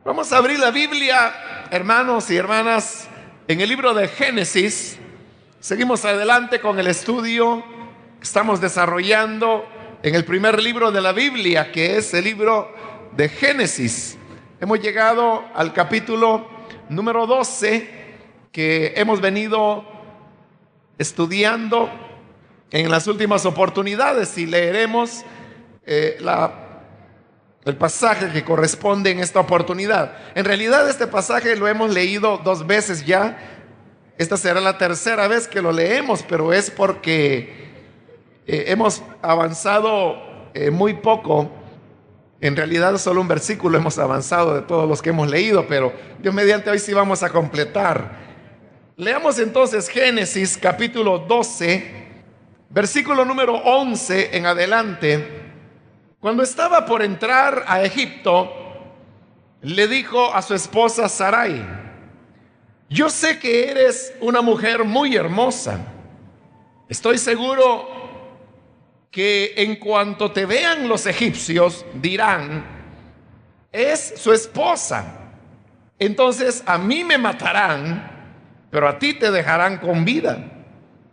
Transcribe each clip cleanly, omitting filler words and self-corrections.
Vamos a abrir la Biblia, hermanos y hermanas, en el libro de Génesis. Seguimos adelante con el estudio que estamos desarrollando en el primer libro de la Biblia, que es el libro de Génesis. Hemos llegado al capítulo número 12, que hemos venido estudiando en las últimas oportunidades, y leeremos el pasaje que corresponde en esta oportunidad. En realidad este pasaje lo hemos leído 2 veces ya. Esta será la tercera vez que lo leemos, pero es porque hemos avanzado muy poco. En realidad solo un versículo hemos avanzado de todos los que hemos leído, pero Dios mediante hoy sí vamos a completar. Leamos entonces Génesis capítulo 12, versículo número 11 en adelante. Cuando estaba por entrar a Egipto, le dijo a su esposa Sarai: yo sé que eres una mujer muy hermosa. Estoy seguro que en cuanto te vean los egipcios dirán: es su esposa. Entonces a mí me matarán, pero a ti te dejarán con vida.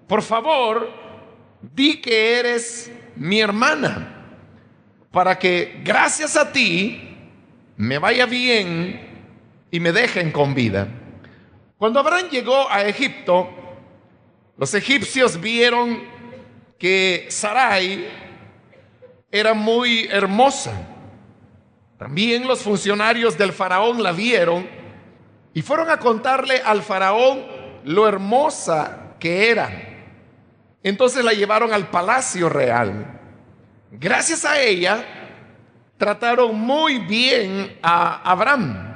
Por favor, di que eres mi hermana, para que gracias a ti me vaya bien y me dejen con vida. Cuando Abraham llegó a Egipto, los egipcios vieron que Sarai era muy hermosa. También los funcionarios del faraón la vieron y fueron a contarle al faraón lo hermosa que era. Entonces la llevaron al palacio real. Gracias a ella, trataron muy bien a Abraham.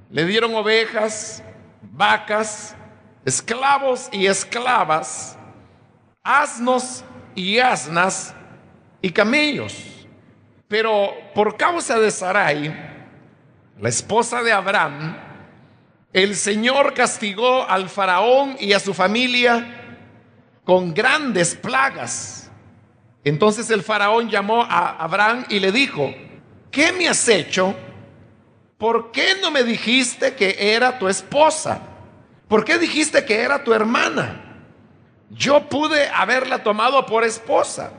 Le dieron ovejas, vacas, esclavos y esclavas, asnos y asnas y camellos. Pero por causa de Sarai, la esposa de Abraham, el Señor castigó al faraón y a su familia con grandes plagas. Entonces el faraón llamó a Abraham y le dijo: ¿qué me has hecho? ¿Por qué no me dijiste que era tu esposa? ¿Por qué dijiste que era tu hermana? Yo pude haberla tomado por esposa.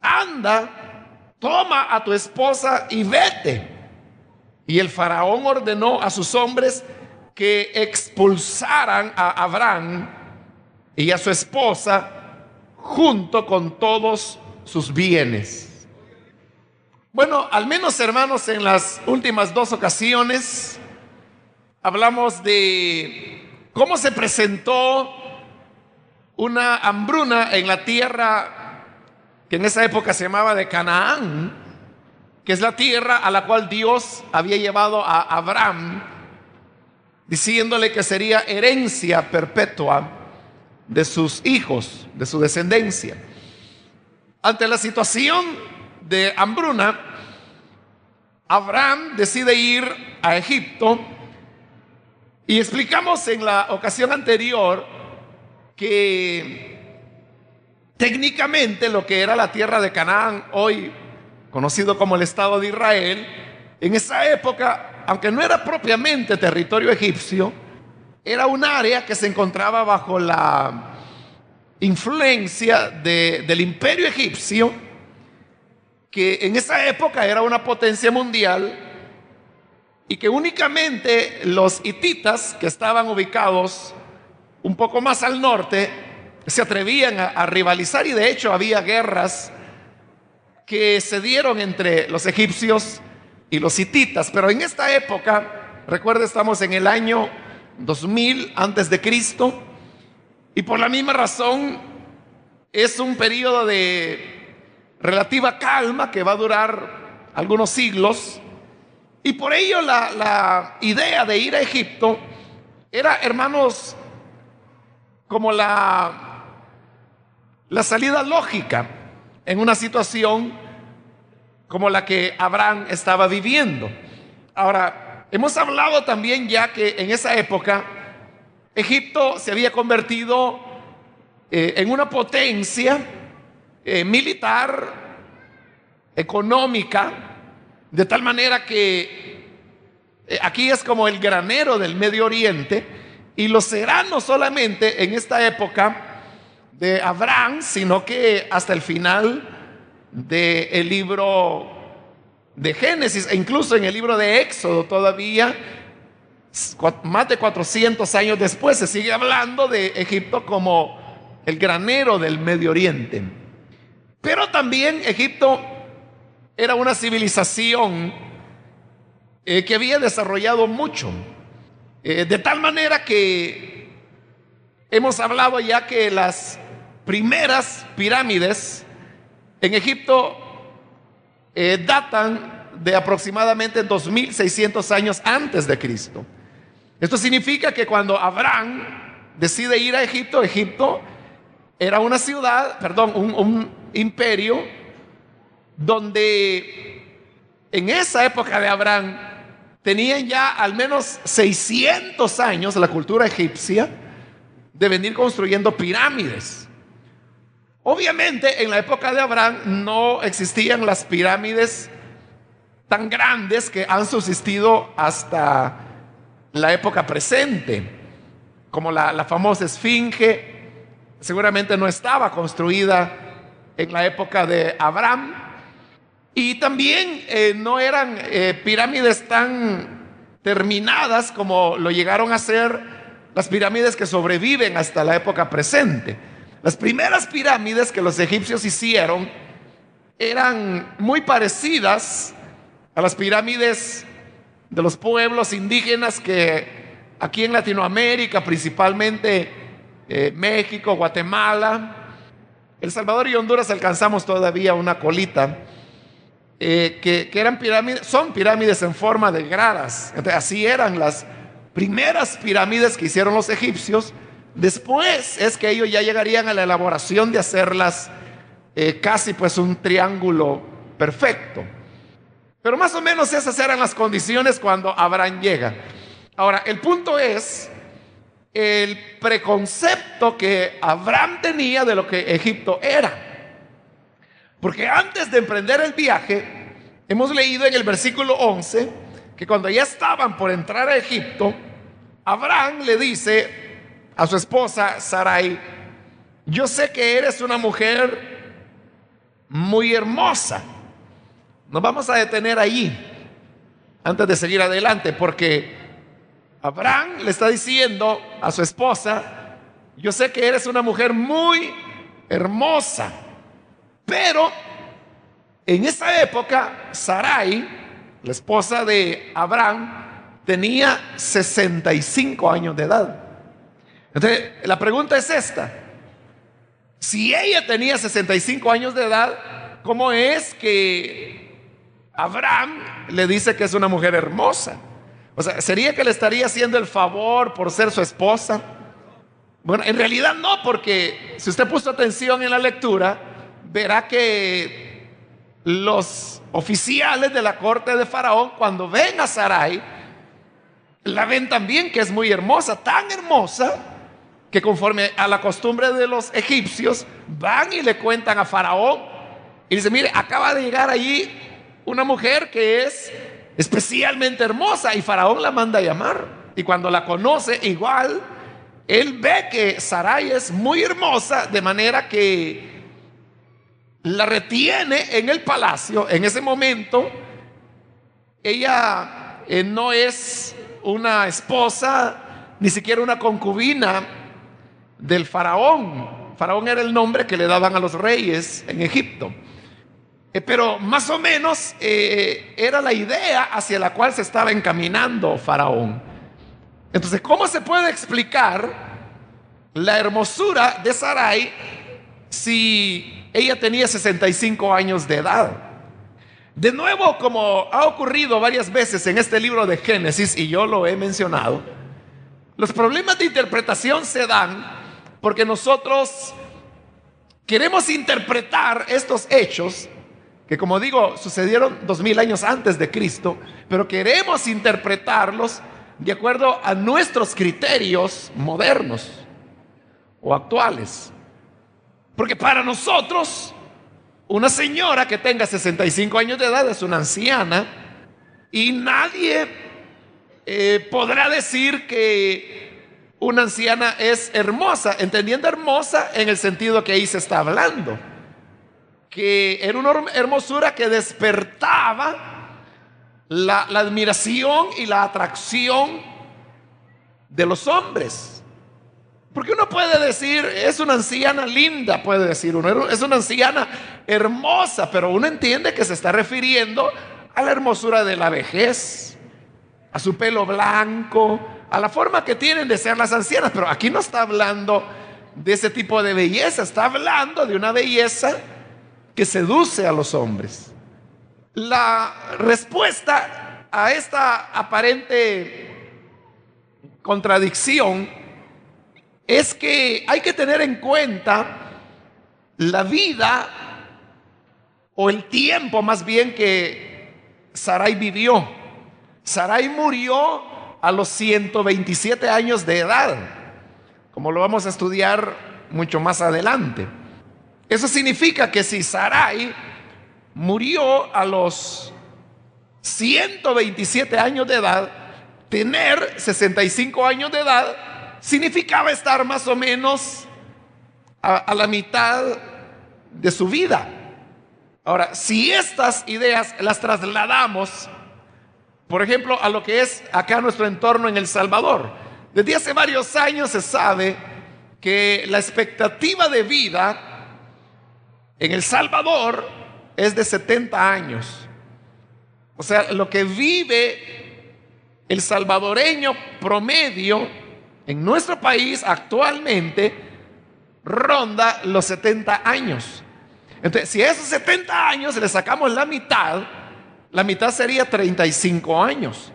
Anda, toma a tu esposa y vete. Y el faraón ordenó a sus hombres que expulsaran a Abraham y a su esposa junto con todos sus bienes. Bueno, al menos, hermanos, en las últimas 2 ocasiones hablamos de cómo se presentó una hambruna en la tierra que en esa época se llamaba de Canaán, que es la tierra a la cual Dios había llevado a Abraham, diciéndole que sería herencia perpetua de sus hijos, de su descendencia. Ante la situación de hambruna, Abraham decide ir a Egipto, y explicamos en la ocasión anterior que técnicamente lo que era la tierra de Canaán, hoy conocido como el Estado de Israel, en esa época, aunque no era propiamente territorio egipcio, era un área que se encontraba bajo la influencia del imperio egipcio, que en esa época era una potencia mundial, y que únicamente los hititas, que estaban ubicados un poco más al norte, se atrevían a rivalizar. Y de hecho había guerras que se dieron entre los egipcios y los hititas. Pero en esta época, recuerda, estamos en el año 2000 antes de Cristo, y por la misma razón es un periodo de relativa calma que va a durar algunos siglos. Y por ello la idea de ir a Egipto era, hermanos, como la salida lógica en una situación como la que Abraham estaba viviendo. Ahora, hemos hablado también ya que en esa época Egipto se había convertido en una potencia militar, económica, de tal manera que Aquí es como el granero del Medio Oriente, y lo será no solamente en esta época de Abraham, sino que hasta el final del libro de Génesis, e incluso en el libro de Éxodo todavía, más de 400 años después, se sigue hablando de Egipto como el granero del Medio Oriente. Pero también Egipto era una civilización que había desarrollado mucho, de tal manera que hemos hablado ya que las primeras pirámides en Egipto datan de aproximadamente 2600 años antes de Cristo. Esto significa que cuando Abraham decide ir a Egipto, Egipto era una ciudad, perdón, un imperio donde en esa época de Abraham tenían ya al menos 600 años la cultura egipcia de venir construyendo pirámides. Obviamente en la época de Abraham no existían las pirámides tan grandes que han subsistido hasta la época presente, como la famosa Esfinge. Seguramente no estaba construida en la época de Abraham, y también no eran pirámides tan terminadas como lo llegaron a ser las pirámides que sobreviven hasta la época presente. Las primeras pirámides que los egipcios hicieron eran muy parecidas a las pirámides de los pueblos indígenas que aquí en Latinoamérica, principalmente México, Guatemala, El Salvador y Honduras, alcanzamos todavía una colita, que eran pirámides, son pirámides en forma de gradas. Entonces, así eran las primeras pirámides que hicieron los egipcios. Después es que ellos ya llegarían a la elaboración de hacerlas casi pues un triángulo perfecto. Pero más o menos esas eran las condiciones cuando Abraham llega. Ahora, el punto es el preconcepto que Abraham tenía de lo que Egipto era. Porque antes de emprender el viaje, hemos leído en el versículo 11 que cuando ya estaban por entrar a Egipto, Abraham le dice a su esposa Sarai: yo sé que eres una mujer muy hermosa. Nos vamos a detener allí antes de seguir adelante, porque Abraham le está diciendo a su esposa: yo sé que eres una mujer muy hermosa. Pero en esa época Sarai, la esposa de Abraham, tenía 65 años de edad. Entonces la pregunta es esta: si ella tenía 65 años de edad, ¿cómo es que Abraham le dice que es una mujer hermosa? O sea, ¿sería que le estaría haciendo el favor por ser su esposa? Bueno, en realidad no, porque si usted puso atención en la lectura, verá que los oficiales de la corte de Faraón, cuando ven a Sarai, la ven también que es muy hermosa, tan hermosa que conforme a la costumbre de los egipcios, van y le cuentan a Faraón y dice: mire, acaba de llegar allí una mujer que es especialmente hermosa. Y Faraón la manda a llamar, y cuando la conoce, igual él ve que Sarai es muy hermosa, de manera que la retiene en el palacio. En ese momento ella no es una esposa, ni siquiera una concubina del faraón. Faraón era el nombre que le daban a los reyes en Egipto. Pero más o menos era la idea hacia la cual se estaba encaminando Faraón. Entonces, ¿cómo se puede explicar la hermosura de Sarai si ella tenía 65 años de edad? De nuevo, como ha ocurrido varias veces en este libro de Génesis, y yo lo he mencionado, los problemas de interpretación se dan porque nosotros queremos interpretar estos hechos que, como digo, sucedieron 2000 años antes de Cristo, pero queremos interpretarlos de acuerdo a nuestros criterios modernos o actuales. Porque para nosotros, una señora que tenga 65 años de edad es una anciana, y nadie podrá decir que una anciana es hermosa, entendiendo hermosa en el sentido que ahí se está hablando, que era una hermosura que despertaba la admiración y la atracción de los hombres. Porque uno puede decir, es una anciana linda, puede decir uno, es una anciana hermosa, pero uno entiende que se está refiriendo a la hermosura de la vejez, a su pelo blanco, a la forma que tienen de ser las ancianas. Pero aquí no está hablando de ese tipo de belleza, está hablando de una belleza que seduce a los hombres. La respuesta a esta aparente contradicción es que hay que tener en cuenta la vida, o el tiempo más bien, que Sarai vivió. Sarai murió a los 127 años de edad, como lo vamos a estudiar mucho más adelante. Eso significa que si Sarai murió a los 127 años de edad, tener 65 años de edad significaba estar más o menos a la mitad de su vida. Ahora, si estas ideas las trasladamos, por ejemplo, a lo que es acá nuestro entorno en El Salvador, desde hace varios años se sabe que la expectativa de vida en El Salvador es de 70 años. O sea, lo que vive el salvadoreño promedio en nuestro país actualmente ronda los 70 años. Entonces, si a esos 70 años le sacamos la mitad sería 35 años.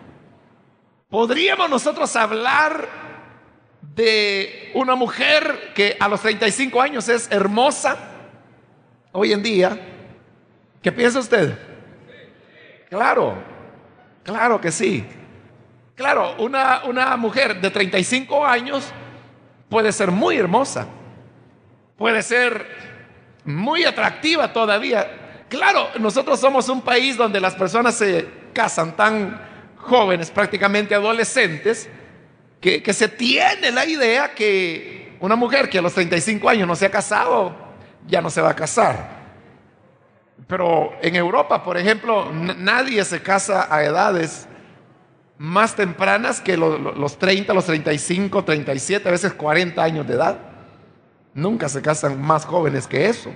¿Podríamos nosotros hablar de una mujer que a los 35 años es hermosa hoy en día? ¿Qué piensa usted? Claro, claro que sí. Claro, una mujer de 35 años puede ser muy hermosa, puede ser muy atractiva todavía. Claro, nosotros somos un país donde las personas se casan tan jóvenes, prácticamente adolescentes, que se tiene la idea que una mujer que a los 35 años no se ha casado, ya no se va a casar. Pero en Europa, por ejemplo, nadie se casa a edades más tempranas que los 30, los 35, 37, a veces 40 años de edad. Nunca se casan más jóvenes que eso.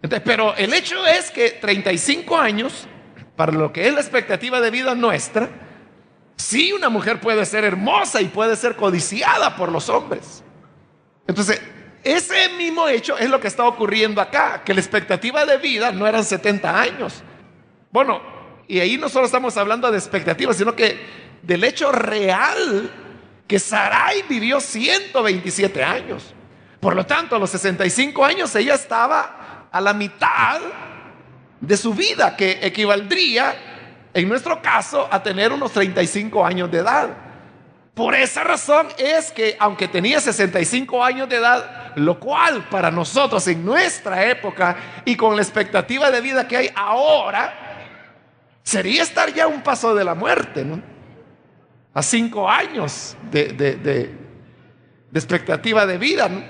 Entonces, pero el hecho es que 35 años, para lo que es la expectativa de vida nuestra, sí, una mujer puede ser hermosa y puede ser codiciada por los hombres. Entonces, ese mismo hecho es lo que está ocurriendo acá, que la expectativa de vida no eran 70 años. Bueno, y ahí no solo estamos hablando de expectativas, sino que del hecho real que Sarai vivió 127 años. Por lo tanto, a los 65 años ella estaba a la mitad de su vida, que equivaldría, en nuestro caso, a tener unos 35 años de edad. Por esa razón es que, aunque tenía 65 años de edad, lo cual para nosotros en nuestra época y con la expectativa de vida que hay ahora, sería estar ya a un paso de la muerte, ¿no? A 5 años de expectativa de vida, ¿no?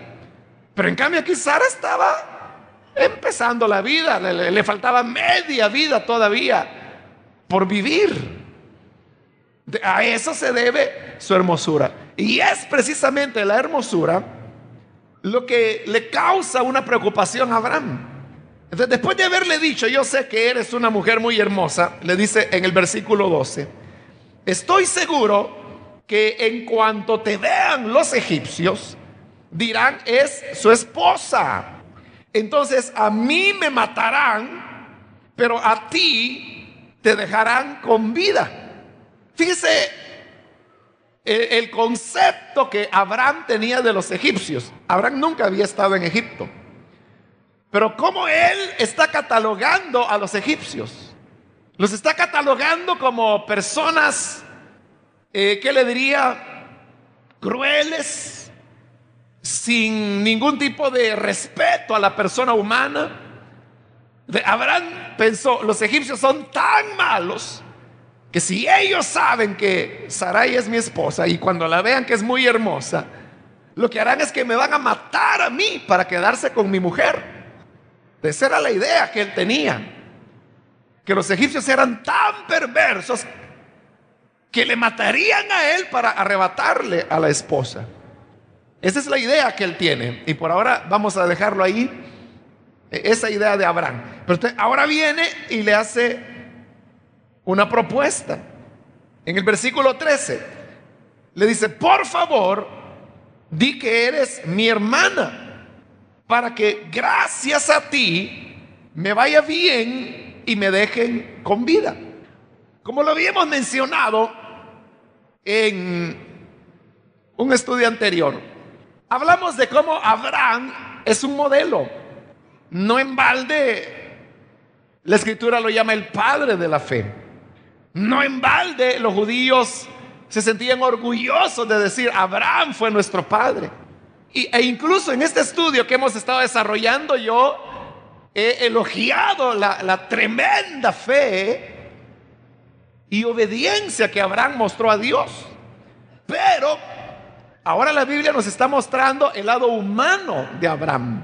Pero en cambio aquí Sara estaba empezando la vida, le faltaba media vida todavía por vivir. A eso se debe su hermosura. Y es precisamente la hermosura lo que le causa una preocupación a Abraham. Entonces, después de haberle dicho, yo sé que eres una mujer muy hermosa, le dice en el versículo 12, estoy seguro que en cuanto te vean los egipcios, dirán, es su esposa. Entonces a mí me matarán, pero a ti te dejarán con vida. Fíjese el concepto que Abraham tenía de los egipcios. Abraham nunca había estado en Egipto. Pero cómo él está catalogando a los egipcios. Los está catalogando como personas, ¿qué le diría? Crueles, sin ningún tipo de respeto a la persona humana. Abraham pensó, los egipcios son tan malos que si ellos saben que Sarai es mi esposa y cuando la vean que es muy hermosa, lo que harán es que me van a matar a mí para quedarse con mi mujer. Esa era la idea que él tenía, que los egipcios eran tan perversos que le matarían a él para arrebatarle a la esposa. Esa es la idea que él tiene, y por ahora vamos a dejarlo ahí, esa idea de Abraham. Pero usted ahora viene y le hace una propuesta. En el versículo 13 le dice: por favor, di que eres mi hermana, para que gracias a ti me vaya bien y me dejen con vida. Como lo habíamos mencionado en un estudio anterior, hablamos de cómo Abraham es un modelo. No en balde la escritura lo llama el padre de la fe. No en balde los judíos se sentían orgullosos de decir: Abraham fue nuestro padre. E incluso en este estudio que hemos estado desarrollando, yo he elogiado la tremenda fe y obediencia que Abraham mostró a Dios. Pero ahora la Biblia nos está mostrando el lado humano de Abraham.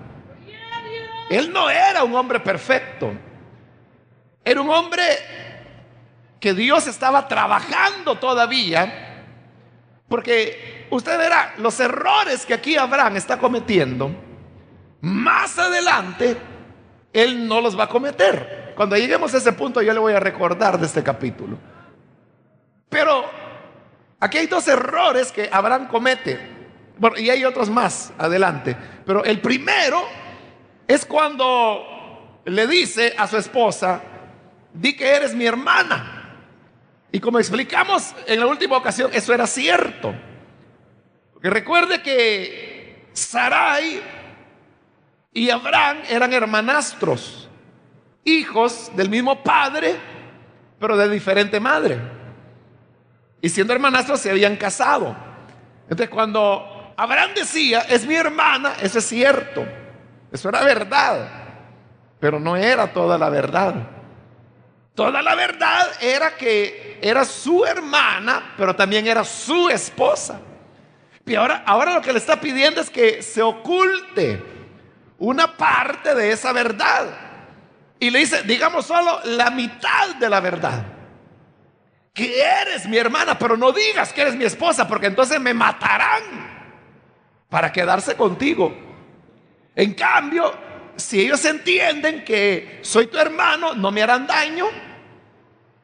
Él no era un hombre perfecto. Era un hombre que Dios estaba trabajando todavía, porque usted verá los errores que aquí Abraham está cometiendo. Más adelante él no los va a cometer. Cuando lleguemos a ese punto yo le voy a recordar de este capítulo. Pero aquí hay dos errores que Abraham comete. Bueno, y hay otros más adelante, pero el primero es cuando le dice a su esposa: di que eres mi hermana. Y como explicamos en la última ocasión, eso era cierto. Porque recuerde que Sarai y Abraham eran hermanastros, hijos del mismo padre, pero de diferente madre. Y siendo hermanastros se habían casado. Entonces cuando Abraham decía: es mi hermana, eso es cierto. Eso era verdad. Pero no era toda la verdad. Toda la verdad era que era su hermana, pero también era su esposa. Y ahora lo que le está pidiendo es que se oculte una parte de esa verdad. Y le dice: digamos solo la mitad de la verdad. Que eres mi hermana, pero no digas que eres mi esposa, porque entonces me matarán para quedarse contigo. En cambio, si ellos entienden que soy tu hermano, no me harán daño,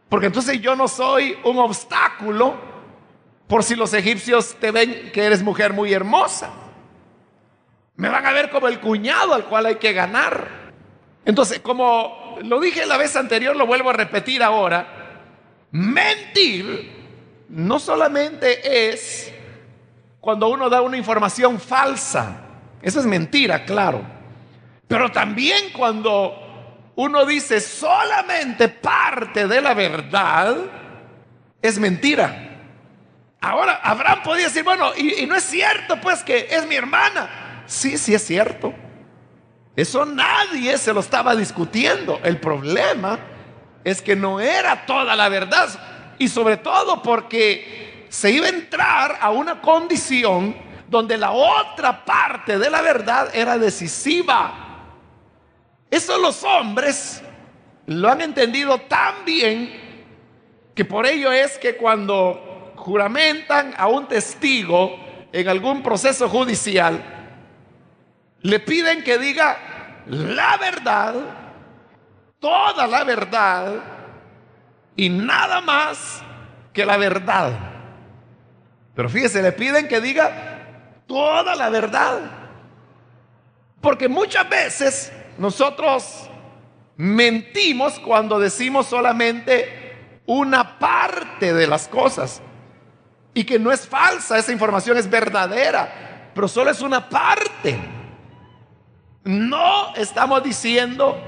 porque entonces yo no soy un obstáculo por si los egipcios te ven que eres mujer muy hermosa. Me van a ver como el cuñado al cual hay que ganar. Entonces, como lo dije la vez anterior, lo vuelvo a repetir ahora: mentir no solamente es cuando uno da una información falsa. Eso es mentira, claro. Pero también cuando uno dice solamente parte de la verdad, es mentira. Ahora, Abraham podía decir: bueno, y no es cierto pues que es mi hermana. Sí, sí es cierto. Eso nadie se lo estaba discutiendo. El problema es que no era toda la verdad. Y sobre todo porque se iba a entrar a una condición donde la otra parte de la verdad era decisiva. Eso los hombres lo han entendido tan bien que por ello es que cuando juramentan a un testigo en algún proceso judicial, le piden que diga la verdad, toda la verdad y nada más que la verdad. Pero fíjese, le piden que diga toda la verdad, porque muchas veces nosotros mentimos cuando decimos solamente una parte de las cosas, y que no es falsa, esa información es verdadera, pero solo es una parte. No estamos diciendo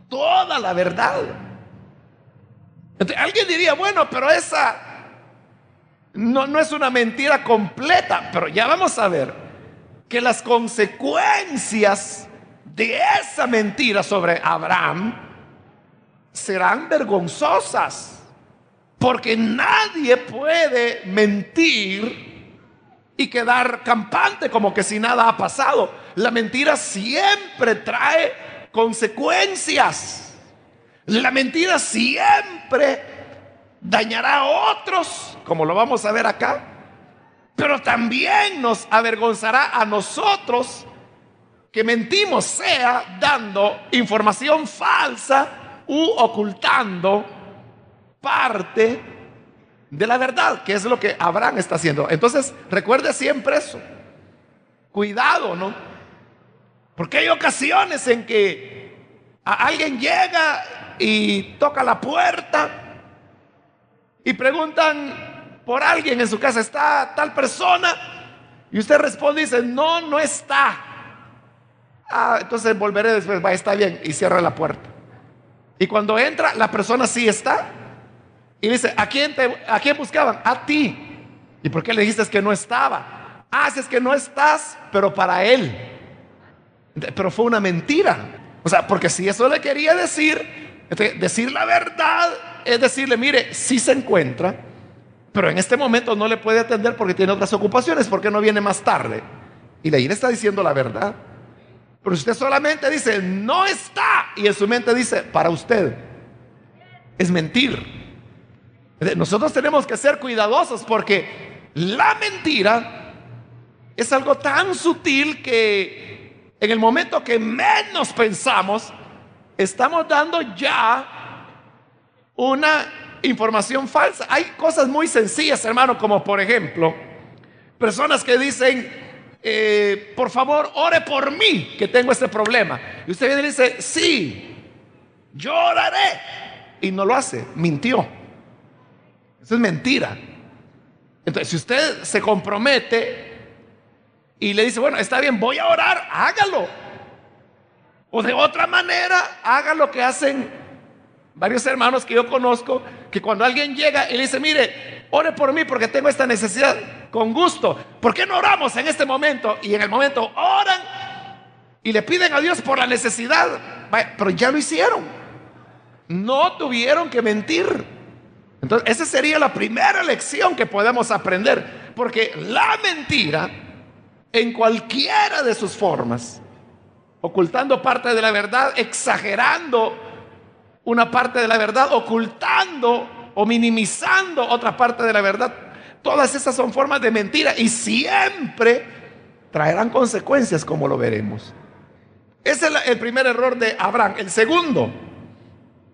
toda la verdad. Entonces, alguien diría: bueno, pero esa no es una mentira completa. Pero ya vamos a ver que las consecuencias de esa mentira sobre Abraham serán vergonzosas. Porque nadie puede mentir y quedar campante como que si nada ha pasado. La mentira siempre trae consecuencias. La mentira siempre dañará a otros, como lo vamos a ver acá, pero también nos avergonzará a nosotros que mentimos, sea dando información falsa u ocultando parte de la verdad, que es lo que Abraham está haciendo. Entonces, recuerde siempre eso. Cuidado, ¿no? Porque hay ocasiones en que alguien llega y toca la puerta y preguntan por alguien en su casa, ¿está tal persona? Y usted responde y dice, no, no está. Entonces volveré después, va, está bien, y cierra la puerta. Y cuando entra, la persona sí está. Y dice, ¿a quién buscaban? A ti. ¿Y por qué le dijiste que no estaba? Si es que no estás, pero para él. Pero fue una mentira. O sea, porque si eso le quería decir, decir la verdad es decirle, mire, sí se encuentra, pero en este momento no le puede atender porque tiene otras ocupaciones, porque no viene más tarde. Y ahí le está diciendo la verdad. Pero usted solamente dice, no está, y en su mente dice, para usted, es mentir. Nosotros tenemos que ser cuidadosos porque la mentira es algo tan sutil que en el momento que menos pensamos, estamos dando ya una información falsa. Hay cosas muy sencillas, hermano, como por ejemplo, personas que dicen, por favor, ore por mí, que tengo este problema. Y usted viene y dice, sí, yo oraré. Y no lo hace, mintió. Eso es mentira. Entonces, si usted se compromete y le dice, bueno, está bien, voy a orar, hágalo. O de otra manera, haga lo que hacen varios hermanos que yo conozco, que cuando alguien llega y le dice, mire, ore por mí porque tengo esta necesidad, con gusto. ¿Por qué no oramos en este momento? Y en el momento oran y le piden a Dios por la necesidad. Pero ya lo hicieron. No tuvieron que mentir. Entonces, esa sería la primera lección que podemos aprender. Porque la mentira, en cualquiera de sus formas, ocultando parte de la verdad, exagerando una parte de la verdad, ocultando o minimizando otra parte de la verdad, todas esas son formas de mentira y siempre traerán consecuencias, como lo veremos. Ese es el primer error de Abraham. El segundo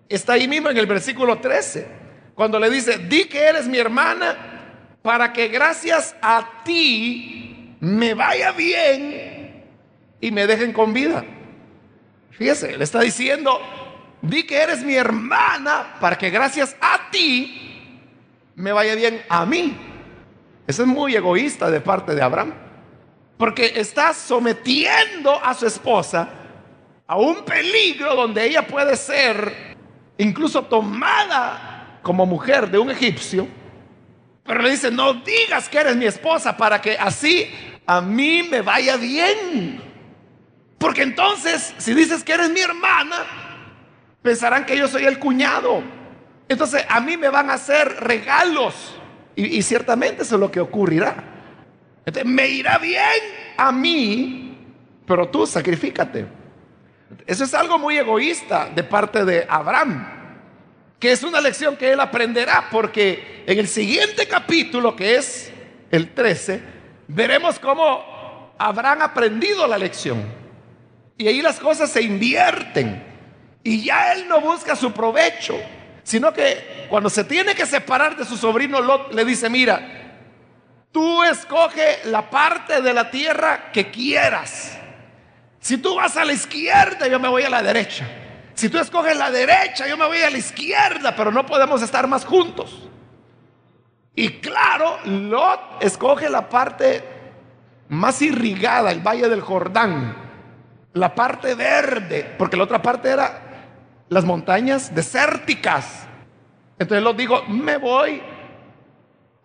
está ahí mismo en el versículo 13, cuando le dice, di que eres mi hermana para que gracias a ti me vaya bien y me dejen con vida. Fíjese, le está diciendo, di que eres mi hermana para que gracias a ti me vaya bien a mí. Eso es muy egoísta de parte de Abraham, porque está sometiendo a su esposa a un peligro donde ella puede ser incluso tomada como mujer de un egipcio. Pero le dice, no digas que eres mi esposa para que así a mí me vaya bien. Porque entonces, si dices que eres mi hermana, pensarán que yo soy el cuñado. Entonces a mí me van a hacer regalos. Y ciertamente eso es lo que ocurrirá. Entonces, me irá bien a mí, pero tú sacrifícate. Eso es algo muy egoísta de parte de Abraham, que es una lección que él aprenderá, porque en el siguiente capítulo, que es el 13, veremos cómo Abraham ha aprendido la lección. Y ahí las cosas se invierten. Y ya él no busca su provecho, sino que cuando se tiene que separar de su sobrino Lot, le dice, mira, tú escoge la parte de la tierra que quieras. Si tú vas a la izquierda, yo me voy a la derecha. Si tú escoges la derecha, yo me voy a la izquierda, pero no podemos estar más juntos. Y claro, Lot escoge la parte más irrigada, el valle del Jordán, la parte verde, porque la otra parte era las montañas desérticas. Entonces Lot dijo, me voy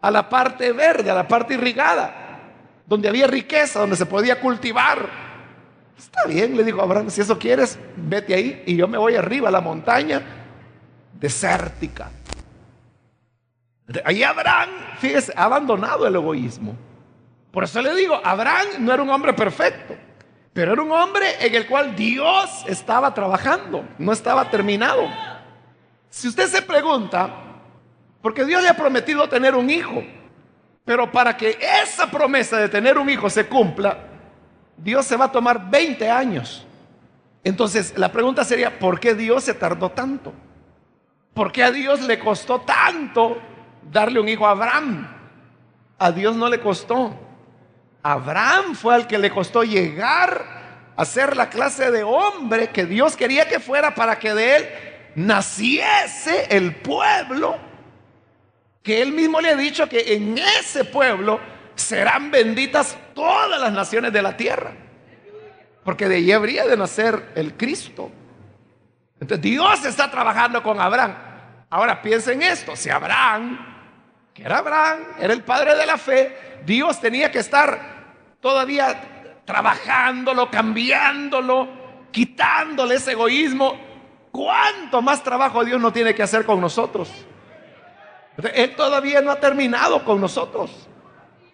a la parte verde, a la parte irrigada, donde había riqueza, donde se podía cultivar. Está bien, le dijo Abraham, si eso quieres, vete ahí y yo me voy arriba a la montaña desértica. Ahí Abraham, fíjese, ha abandonado el egoísmo. Por eso le digo, Abraham no era un hombre perfecto, pero era un hombre en el cual Dios estaba trabajando, no estaba terminado. Si usted se pregunta, porque Dios le ha prometido tener un hijo, pero para que esa promesa de tener un hijo se cumpla, Dios se va a tomar 20 años. Entonces la pregunta sería, ¿por qué Dios se tardó tanto? ¿Por qué a Dios le costó tanto darle un hijo a Abraham? A Dios no le costó. A Abraham fue al que le costó llegar a ser la clase de hombre que Dios quería que fuera, para que de él naciese el pueblo que él mismo le ha dicho que en ese pueblo serán benditas todas las naciones de la tierra, porque de allí habría de nacer el Cristo. Entonces Dios está trabajando con Abraham. Ahora piensen esto, si Abraham, que era Abraham, era el padre de la fe, Dios tenía que estar todavía trabajándolo, cambiándolo, quitándole ese egoísmo. ¿Cuánto más trabajo Dios no tiene que hacer con nosotros? Él todavía no ha terminado con nosotros.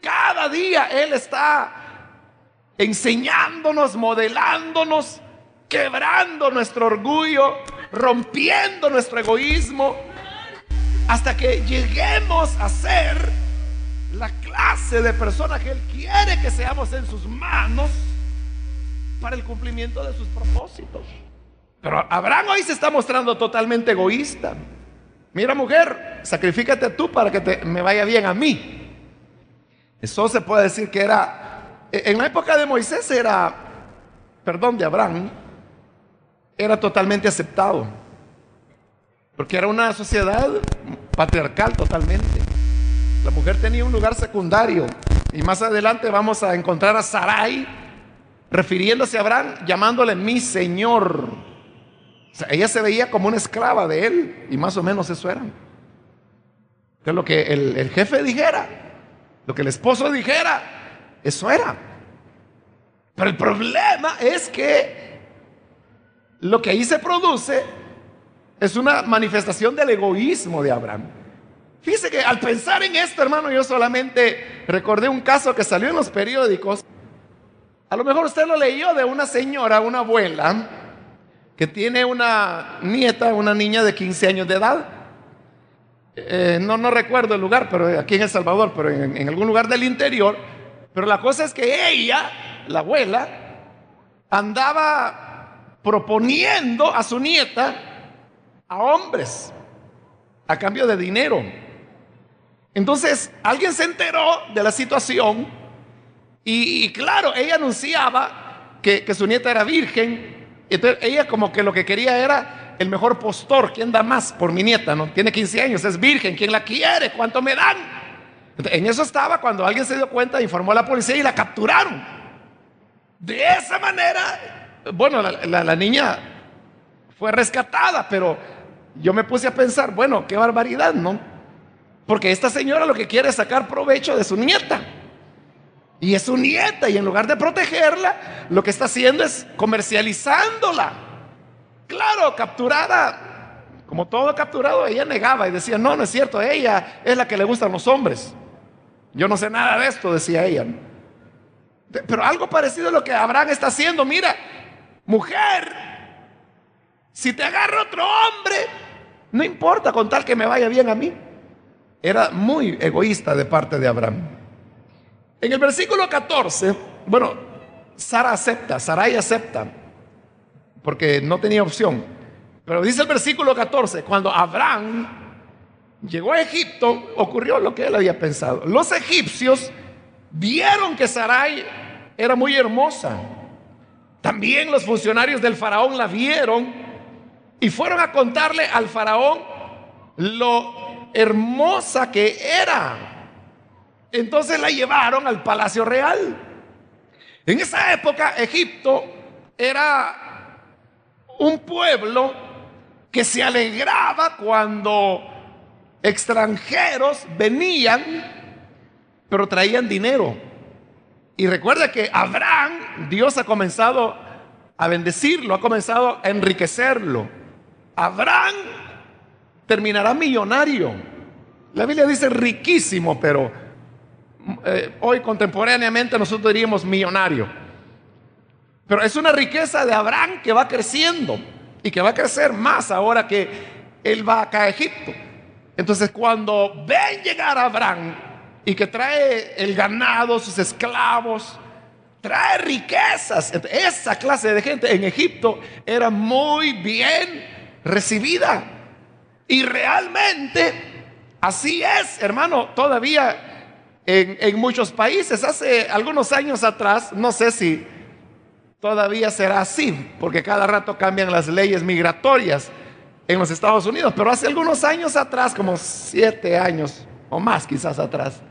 Cada día Él está enseñándonos, modelándonos, quebrando nuestro orgullo, rompiendo nuestro egoísmo, hasta que lleguemos a ser la clase de persona que Él quiere que seamos en sus manos para el cumplimiento de sus propósitos. Pero Abraham hoy se está mostrando totalmente egoísta. Mira, mujer, sacrifícate tú para que me vaya bien a mí. Eso se puede decir que era, en la época de Moisés de Abraham, era totalmente aceptado, porque era una sociedad patriarcal totalmente. La mujer tenía un lugar secundario, y más adelante vamos a encontrar a Sarai refiriéndose a Abraham, llamándole mi señor. O sea, ella se veía como una esclava de él, y más o menos eso era. Que lo que el jefe dijera, lo que el esposo dijera, eso era. Pero el problema es que lo que ahí se produce es una manifestación del egoísmo de Abraham. Fíjese que al pensar en esto, hermano, yo solamente recordé un caso que salió en los periódicos. A lo mejor usted lo leyó, de una señora, una abuela, que tiene una nieta, una niña de 15 años de edad. No recuerdo el lugar, pero aquí en El Salvador, pero en algún lugar del interior. Pero la cosa es que ella, la abuela, andaba proponiendo a su nieta a hombres a cambio de dinero. Entonces alguien se enteró de la situación y claro, ella anunciaba que su nieta era virgen. Entonces ella como que lo que quería era el mejor postor. ¿Quién da más por mi nieta? ¿No? Tiene 15 años, es virgen. ¿Quién la quiere? ¿Cuánto me dan? Entonces, en eso estaba cuando alguien se dio cuenta, informó a la policía y la capturaron. De esa manera, bueno, la niña fue rescatada, pero yo me puse a pensar, bueno, qué barbaridad, ¿no? Porque esta señora lo que quiere es sacar provecho de su nieta. Y es su nieta, y en lugar de protegerla, lo que está haciendo es comercializándola. Claro, capturada, como todo capturado, ella negaba y decía, no es cierto, ella es la que le gustan los hombres. Yo no sé nada de esto, decía ella. Pero algo parecido a lo que Abraham está haciendo. Mira, mujer, si te agarra otro hombre, no importa, con tal que me vaya bien a mí. Era muy egoísta de parte de Abraham. En el versículo 14, bueno, Sarai acepta, porque no tenía opción. Pero dice el versículo 14, cuando Abraham llegó a Egipto, ocurrió lo que él había pensado. Los egipcios vieron que Sarai era muy hermosa. También los funcionarios del faraón la vieron y fueron a contarle al faraón lo hermosa que era. Entonces la llevaron al palacio real. En esa época Egipto era un pueblo que se alegraba cuando extranjeros venían, pero traían dinero. Y recuerda que Abraham, Dios ha comenzado a bendecirlo, ha comenzado a enriquecerlo. Abraham terminará millonario. La Biblia dice riquísimo, pero hoy contemporáneamente nosotros diríamos millonario. Pero es una riqueza de Abraham que va creciendo y que va a crecer más ahora que él va acá a Egipto. Entonces, cuando ven llegar a Abraham y que trae el ganado, sus esclavos, trae riquezas, esa clase de gente en Egipto era muy bien recibida. Y realmente así es, hermano, todavía en muchos países. Hace algunos años atrás, no sé si todavía será así, porque cada rato cambian las leyes migratorias en los Estados Unidos, pero hace algunos años atrás, como 7 años o más quizás atrás,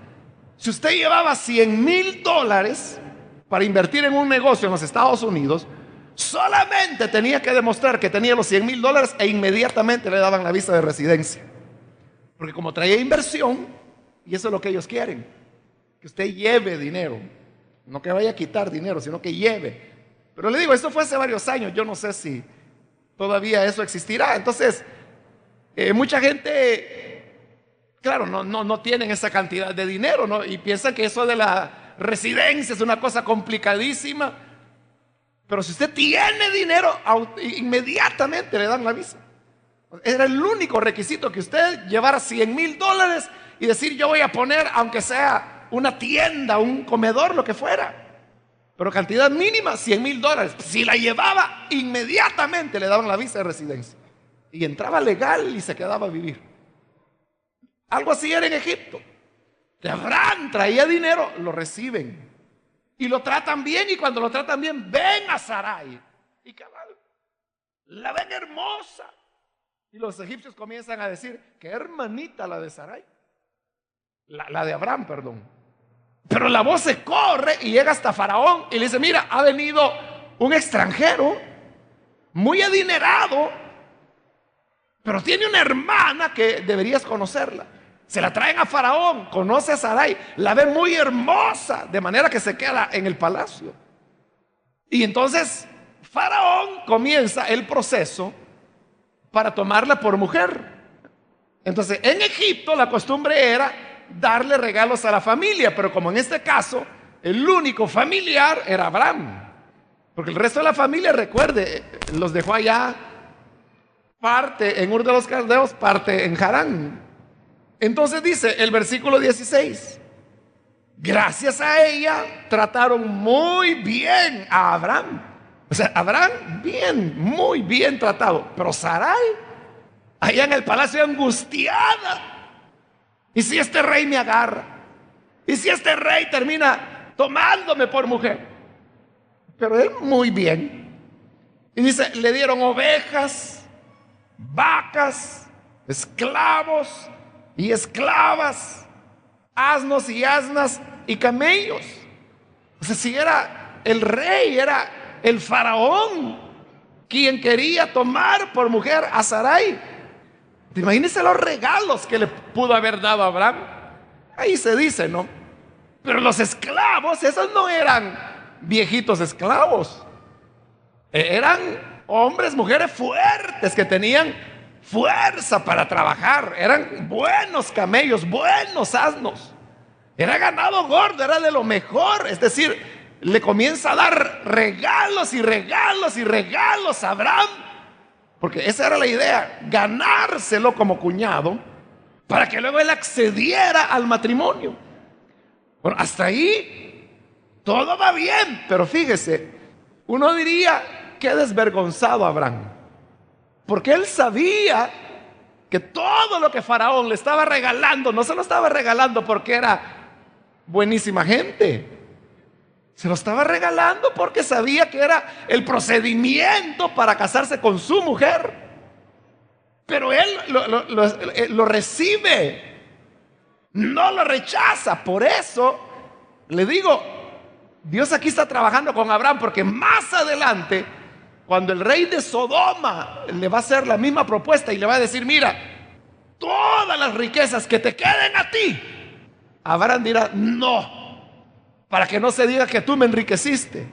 si usted llevaba $100,000 para invertir en un negocio en los Estados Unidos, solamente tenía que demostrar que tenía los $100,000 e inmediatamente le daban la visa de residencia. Porque como traía inversión, y eso es lo que ellos quieren, que usted lleve dinero, no que vaya a quitar dinero, sino que lleve. Pero le digo, esto fue hace varios años, yo no sé si todavía eso existirá. Entonces, mucha gente, claro, no tienen esa cantidad de dinero, ¿no? Y piensan que eso de la residencia es una cosa complicadísima. Pero si usted tiene dinero, inmediatamente le dan la visa. Era el único requisito, que usted llevara $100,000 y decir, yo voy a poner, aunque sea una tienda, un comedor, lo que fuera. Pero cantidad mínima, $100,000. Si la llevaba, inmediatamente le daban la visa de residencia. Y entraba legal y se quedaba a vivir. Algo así era en Egipto. De Abraham traía dinero, lo reciben. Y lo tratan bien, y cuando lo tratan bien, ven a Sarai. Y cabal, la ven hermosa. Y los egipcios comienzan a decir, qué hermanita la de Sarai. La de Abraham, perdón. Pero la voz se corre y llega hasta Faraón y le dice, mira, ha venido un extranjero muy adinerado, pero tiene una hermana que deberías conocerla. Se la traen a Faraón, conoce a Sarai, la ve muy hermosa, de manera que se queda en el palacio. Y entonces Faraón comienza el proceso para tomarla por mujer. Entonces, en Egipto la costumbre era darle regalos a la familia, pero como en este caso el único familiar era Abraham, porque el resto de la familia, recuerde, los dejó allá, parte en Ur de los Caldeos, parte en Harán. Entonces dice el versículo 16, gracias a ella trataron muy bien a Abraham. O sea, Abraham bien, muy bien tratado, pero Sarai allá en el palacio angustiada. ¿Y si este rey me agarra? ¿Y si este rey termina tomándome por mujer? Pero él muy bien. Y dice, le dieron ovejas, vacas, esclavos y esclavas, asnos y asnas y camellos. O sea, si era el rey, era el faraón quien quería tomar por mujer a Sarai. Imagínense los regalos que le pudo haber dado a Abraham. Ahí se dice, ¿no? Pero los esclavos, esos no eran viejitos esclavos. Eran hombres, mujeres fuertes que tenían fuerza para trabajar. Eran buenos camellos, buenos asnos. Era ganado gordo, era de lo mejor. Es decir, le comienza a dar regalos y regalos y regalos a Abraham. Porque esa era la idea, ganárselo como cuñado para que luego él accediera al matrimonio. Bueno, hasta ahí todo va bien, pero fíjese, uno diría, qué desvergonzado Abraham, porque él sabía que todo lo que Faraón le estaba regalando, no se lo estaba regalando porque era buenísima gente. Se lo estaba regalando porque sabía que era el para casarse con su mujer. Pero él lo recibe, no lo rechaza. Por eso le digo, Dios aquí está trabajando con Abraham, porque más adelante, cuando el rey de Sodoma le va a hacer la misma propuesta y le va a decir, mira, todas las riquezas que te queden a ti, Abraham dirá, no, para que no se diga que tú me enriqueciste.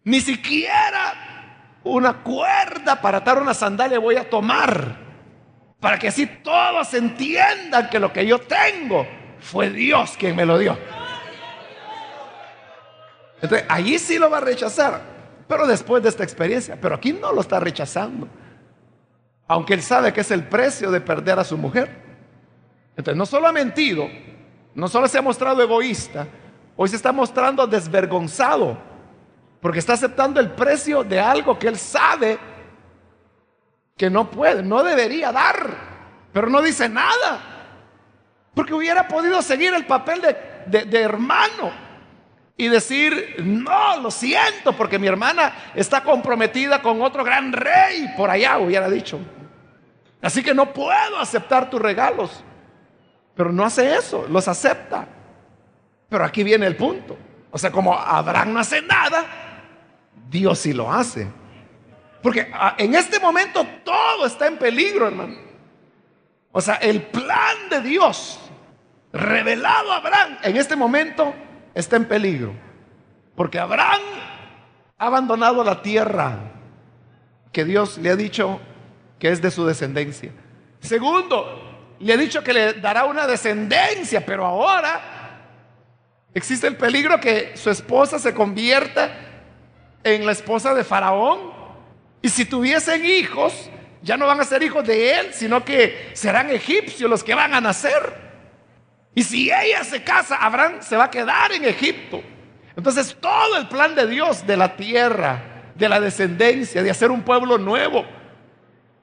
Ni siquiera una cuerda para atar una sandalia voy a tomar para que así todos entiendan que lo que yo tengo fue Dios quien me lo dio. Entonces, allí sí lo va a rechazar, pero después de esta experiencia. Pero aquí no lo está rechazando, aunque él sabe que es el precio de perder a su mujer. Entonces, no solo ha mentido, no solo se ha mostrado egoísta, hoy se está mostrando desvergonzado, porque está aceptando el precio de algo que él sabe que no puede, no debería dar, pero no dice nada, porque hubiera podido seguir el papel de hermano y decir: no, lo siento, porque mi hermana está comprometida con otro gran rey por allá, hubiera dicho, así que no puedo aceptar tus regalos. Pero no hace eso, los acepta. Pero aquí viene el punto. O sea, como Abraham no hace nada, Dios sí lo hace. Porque en este momento todo está en peligro, hermano. O sea, el plan de Dios revelado a Abraham en este momento está en peligro. Porque Abraham ha abandonado la tierra que Dios le ha dicho que es de su descendencia. Segundo, le ha dicho que le dará una descendencia, pero ahora existe el peligro que su esposa se convierta en la esposa de Faraón. Y si tuviesen hijos, ya no van a ser hijos de él, sino que serán egipcios los que van a nacer. Y si ella se casa, Abraham se va a quedar en Egipto. Entonces todo el plan de Dios de la tierra, de la descendencia, de hacer un pueblo nuevo,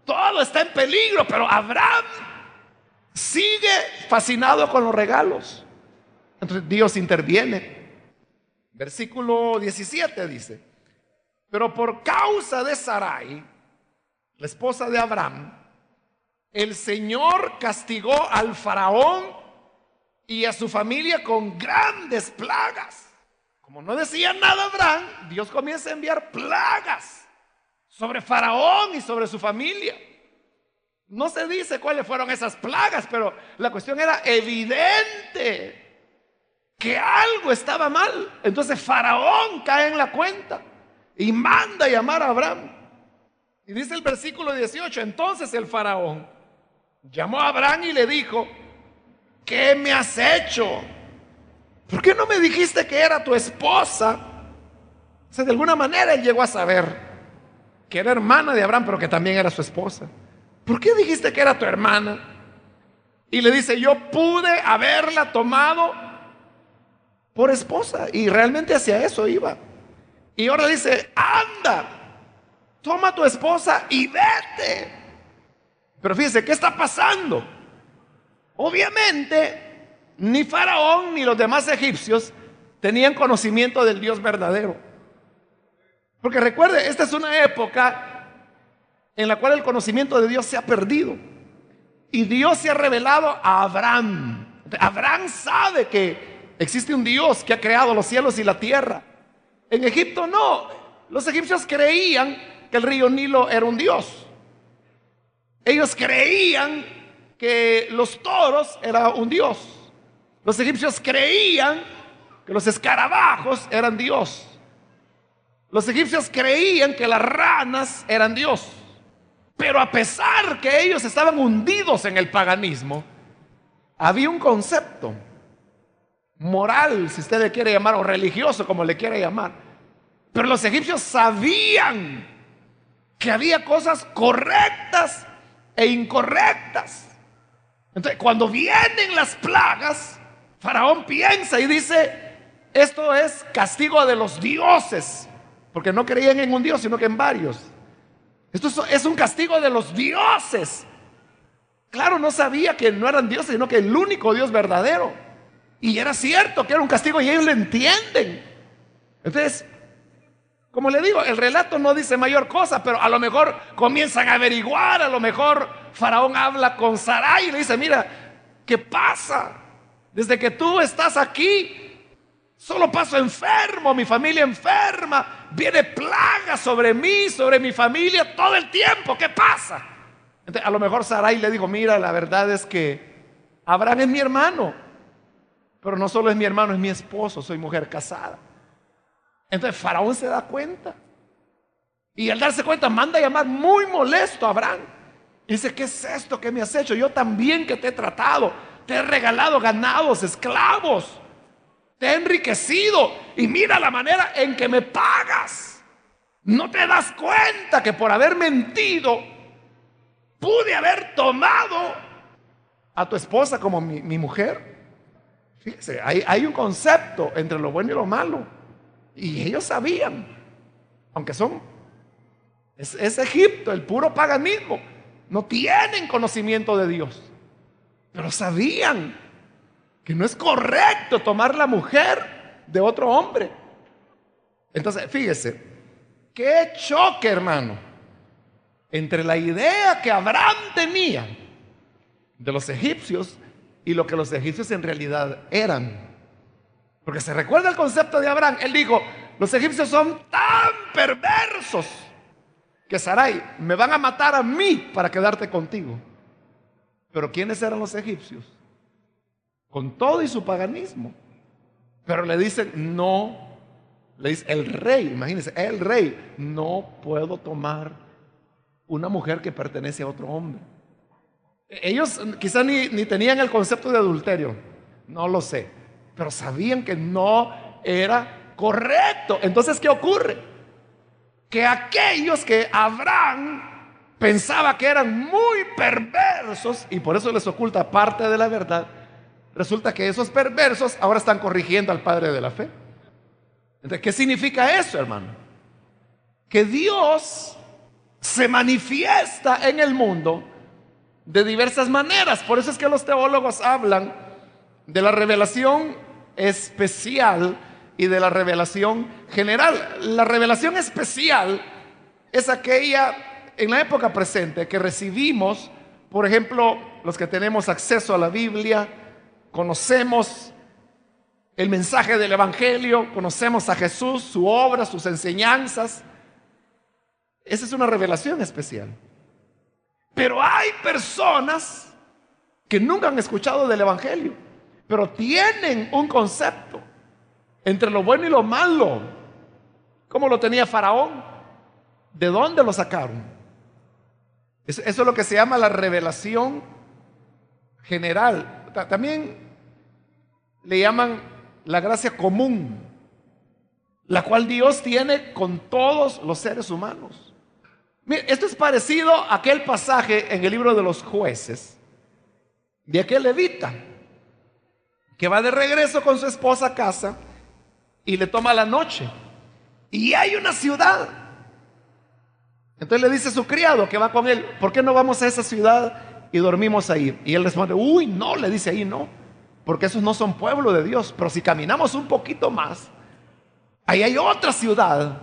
todo está en peligro. Pero Abraham sigue fascinado con los regalos. Entonces Dios interviene. Versículo 17 dice: pero por causa de Sarai, la esposa de Abraham, el Señor castigó al faraón y a su familia con grandes plagas. Como no decía nada Abraham, Dios comienza a enviar plagas sobre faraón y sobre su familia. No se dice cuáles fueron esas plagas, pero la cuestión era evidente que algo estaba mal. Entonces Faraón cae en la cuenta y manda llamar a Abraham. Y dice el versículo 18: entonces el Faraón llamó a Abraham y le dijo: ¿qué me has hecho? ¿Por qué no me dijiste que era tu esposa? O sea, de alguna manera él llegó a saber que era hermana de Abraham, pero que también era su esposa. ¿Por qué dijiste que era tu hermana? Y le dice: yo pude haberla tomado por esposa. Y realmente hacia eso iba. Y ahora dice: anda, toma tu esposa y vete. Pero fíjese, ¿qué está pasando? Obviamente, ni Faraón ni los demás egipcios tenían conocimiento del Dios verdadero. Porque recuerde, esta es una época en la cual el conocimiento de Dios se ha perdido. Y Dios se ha revelado a Abraham. Abraham sabe que existe un Dios que ha creado los cielos y la tierra. En Egipto no. Los egipcios creían que el río Nilo era un Dios. Ellos creían que los toros era un Dios. Los egipcios creían que los escarabajos eran Dios. Los egipcios creían que las ranas eran Dios. Pero a pesar que ellos estaban hundidos en el paganismo, había un concepto moral, si usted le quiere llamar, o religioso, como le quiere llamar. Pero los egipcios sabían que había cosas correctas e incorrectas. Entonces, cuando vienen las plagas, Faraón piensa y dice: esto es castigo de los dioses, porque no creían en un Dios, sino que en varios. Esto es un castigo de los dioses. Claro, no sabía que no eran dioses, sino que el único Dios verdadero. Y era cierto que era un castigo y ellos lo entienden. Entonces, como le digo, el relato no dice mayor cosa, pero a lo mejor comienzan a averiguar. A lo mejor Faraón habla con Sarai y le dice: mira, ¿qué pasa? Desde que tú estás aquí, solo paso enfermo, mi familia enferma, viene plaga sobre mí, sobre mi familia todo el tiempo. ¿Qué pasa? Entonces, a lo mejor Sarai le dijo: mira, la verdad es que Abraham es mi hermano, pero no solo es mi hermano, es mi esposo, soy mujer casada. Entonces Faraón se da cuenta, y al darse cuenta manda a llamar muy molesto a Abraham Y dice, ¿qué es esto que me has hecho? Yo también que te he tratado, te he regalado ganados, esclavos, te he enriquecido y mira la manera en que me pagas. ¿No te das cuenta que por haber mentido pude haber tomado a tu esposa como mi mujer? Fíjese, hay un concepto entre lo bueno y lo malo. Y ellos sabían, aunque es Egipto, el puro paganismo. No tienen conocimiento de Dios, pero sabían que no es correcto tomar la mujer de otro hombre. Entonces, fíjese, qué choque, hermano, entre la idea que Abraham tenía de los egipcios y lo que los egipcios en realidad eran. Porque se recuerda el concepto de Abraham. Él dijo, los egipcios son tan perversos que Sarai, me van a matar a mí para quedarte contigo. Pero ¿quiénes eran los egipcios? Con todo y su paganismo. Pero le dicen, no, le dice el rey, imagínense, el rey, no puedo tomar una mujer que pertenece a otro hombre. Ellos quizás ni tenían el concepto de adulterio, no lo sé, pero sabían que no era correcto. Entonces, ¿qué ocurre? Que aquellos que Abraham pensaba que eran muy perversos, y por eso les oculta parte de la verdad, resulta que esos perversos ahora están corrigiendo al padre de la fe. Entonces, ¿qué significa eso, hermano? Que Dios se manifiesta en el mundo de diversas maneras. Por eso es que los teólogos hablan de la revelación especial y de la revelación general. La revelación especial es aquella en la época presente que recibimos, por ejemplo, los que tenemos acceso a la Biblia, conocemos el mensaje del Evangelio, conocemos a Jesús, su obra, sus enseñanzas. Esa es una revelación especial. Pero hay personas que nunca han escuchado del Evangelio, pero tienen un concepto entre lo bueno y lo malo, como lo tenía Faraón. ¿De dónde lo sacaron? Eso es lo que se llama la revelación general. También le llaman la gracia común, la cual Dios tiene con todos los seres humanos. Mire, esto es parecido a aquel pasaje en el libro de los Jueces, de aquel levita que va de regreso con su esposa a casa y le toma la noche. Y hay una ciudad. Entonces le dice a su criado que va con él, ¿por qué no vamos a esa ciudad y dormimos ahí? Y él responde, uy, no, le dice ahí no, porque esos no son pueblo de Dios. Pero si caminamos un poquito más, ahí hay otra ciudad,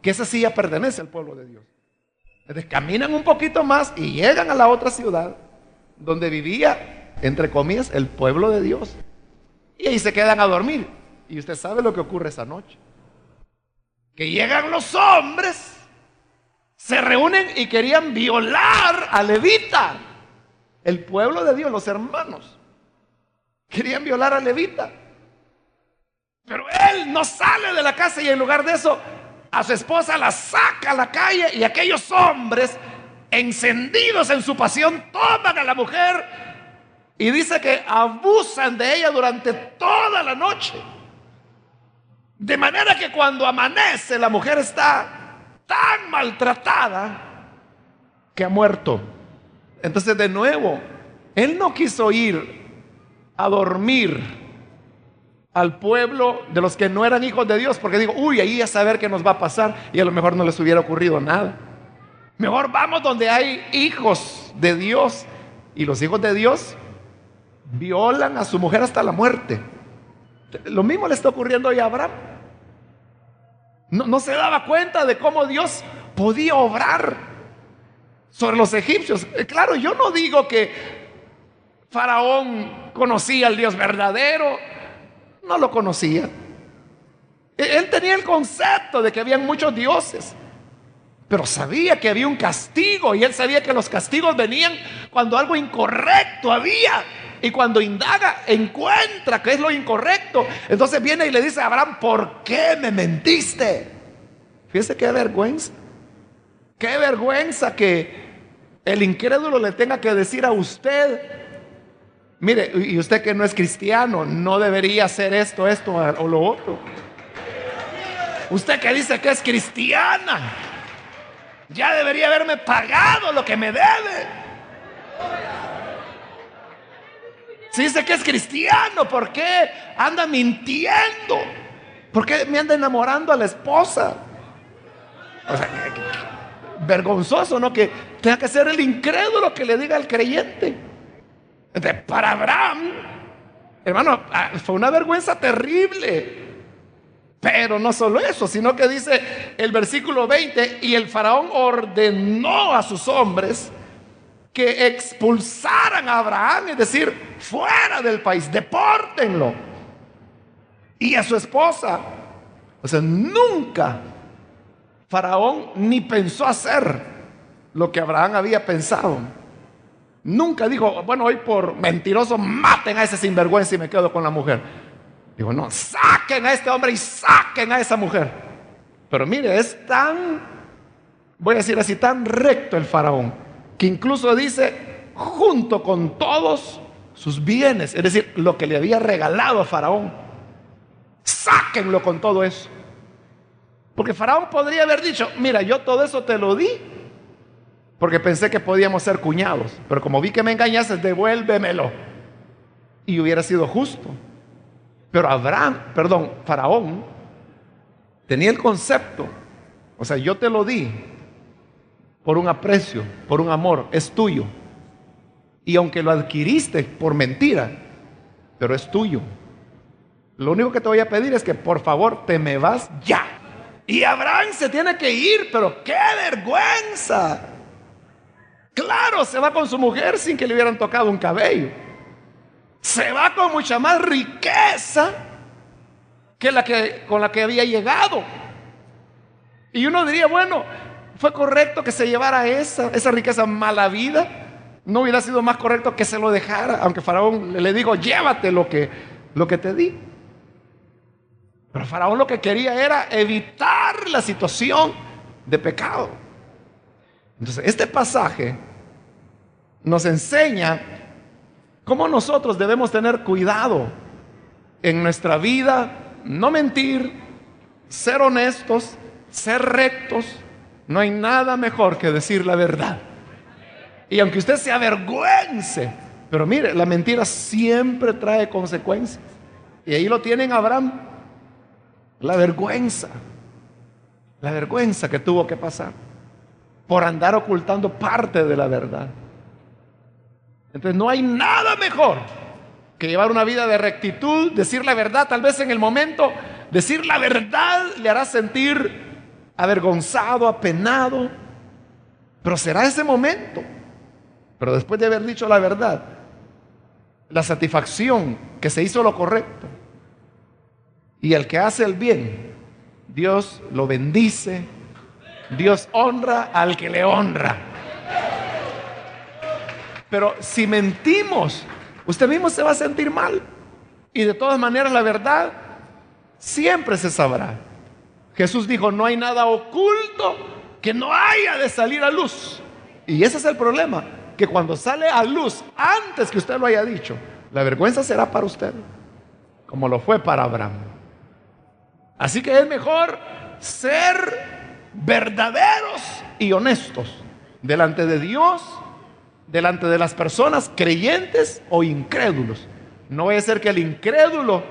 que esa sí ya pertenece al pueblo de Dios. Entonces caminan un poquito más y llegan a la otra ciudad, donde vivía, entre comillas, el pueblo de Dios. Y ahí se quedan a dormir. Y usted sabe lo que ocurre esa noche. Que llegan los hombres, se reúnen y querían violar a Levita, el pueblo de Dios, los hermanos. Querían violar a Levita. Pero él no sale de la casa y en lugar de eso, a su esposa la saca a la calle y aquellos hombres, encendidos en su pasión, toman a la mujer y dice que abusan de ella durante toda la noche. De manera que cuando amanece la mujer está tan maltratada que ha muerto. Entonces de nuevo, él no quiso ir a dormir al pueblo de los que no eran hijos de Dios, porque digo, uy, ahí a saber qué nos va a pasar, y a lo mejor no les hubiera ocurrido nada. Mejor vamos donde hay hijos de Dios, y los hijos de Dios violan a su mujer hasta la muerte. Lo mismo le está ocurriendo hoy a Abraham. No se daba cuenta de cómo Dios podía obrar sobre los egipcios. Claro, yo no digo que Faraón conocía al Dios verdadero, no lo conocía. Él tenía el concepto de que habían muchos dioses, pero sabía que había un castigo, y él sabía que los castigos venían cuando algo incorrecto había. Y cuando indaga, encuentra que es lo incorrecto. Entonces viene y le dice a Abraham, ¿por qué me mentiste? Fíjese qué vergüenza. Qué vergüenza que el incrédulo le tenga que decir a usted: mire, y usted que no es cristiano, no debería hacer esto o lo otro. Usted que dice que es cristiana, ya debería haberme pagado lo que me debe. Si dice que es cristiano, ¿por qué anda mintiendo? ¿Por qué me anda enamorando a la esposa? O sea, vergonzoso, ¿no? Que tenga que ser el incrédulo que le diga al creyente. Entonces, para Abraham, hermano, fue una vergüenza terrible. Pero no solo eso, sino que dice el versículo 20: y el faraón ordenó a sus hombres que expulsaran a Abraham, es decir, fuera del país, depórtenlo. Y a su esposa. O sea, nunca Faraón ni pensó hacer lo que Abraham había pensado. Nunca dijo: bueno, hoy por mentiroso maten a ese sinvergüenza y me quedo con la mujer. Digo: no, saquen a este hombre y saquen a esa mujer. Pero mire, es tan, voy a decir así, tan recto el faraón, que incluso dice: junto con todos sus bienes, es decir, lo que le había regalado a Faraón, sáquenlo con todo eso. Porque Faraón podría haber dicho: mira, yo todo eso te lo di porque pensé que podíamos ser cuñados, pero como vi que me engañaste, devuélvemelo. Y hubiera sido justo. Pero Faraón tenía el concepto: o sea, yo te lo di por un aprecio, por un amor, es tuyo. Y aunque lo adquiriste por mentira, pero es tuyo. Lo único que te voy a pedir es que por favor te me vas ya. Y Abraham se tiene que ir, pero ¡qué vergüenza! Claro, se va con su mujer sin que le hubieran tocado un cabello. Se va con mucha más riqueza que con la que había llegado. Y uno diría: bueno, fue correcto que se llevara esa riqueza mala vida. No hubiera sido más correcto que se lo dejara, aunque Faraón le dijo: llévate lo que te di. Pero Faraón lo que quería era evitar la situación de pecado. Entonces, este pasaje nos enseña cómo nosotros debemos tener cuidado en nuestra vida, no mentir, ser honestos, ser rectos. No hay nada mejor que decir la verdad. Y aunque usted se avergüence, pero mire, la mentira siempre trae consecuencias. Y ahí lo tienen Abraham. La vergüenza que tuvo que pasar por andar ocultando parte de la verdad. Entonces no hay nada mejor que llevar una vida de rectitud, decir la verdad. Tal vez en el momento decir la verdad le hará sentir avergonzado, apenado, pero será ese momento. Pero después de haber dicho la verdad, la satisfacción que se hizo lo correcto. Y el que hace el bien, Dios lo bendice. Dios honra al que le honra. Pero si mentimos, usted mismo se va a sentir mal. Y de todas maneras la verdad siempre se sabrá. Jesús dijo: no hay nada oculto que no haya de salir a luz. Y ese es el problema, que cuando sale a luz antes que usted lo haya dicho, la vergüenza será para usted, como lo fue para Abraham. Así que es mejor ser verdaderos y honestos delante de Dios, delante de las personas creyentes o incrédulos. No vaya a ser que el incrédulo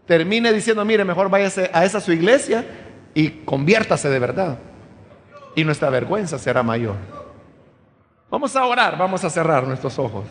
termine diciendo: mire, mejor váyase a esa su iglesia y conviértase de verdad. Y nuestra vergüenza será mayor. Vamos a orar, vamos a cerrar nuestros ojos.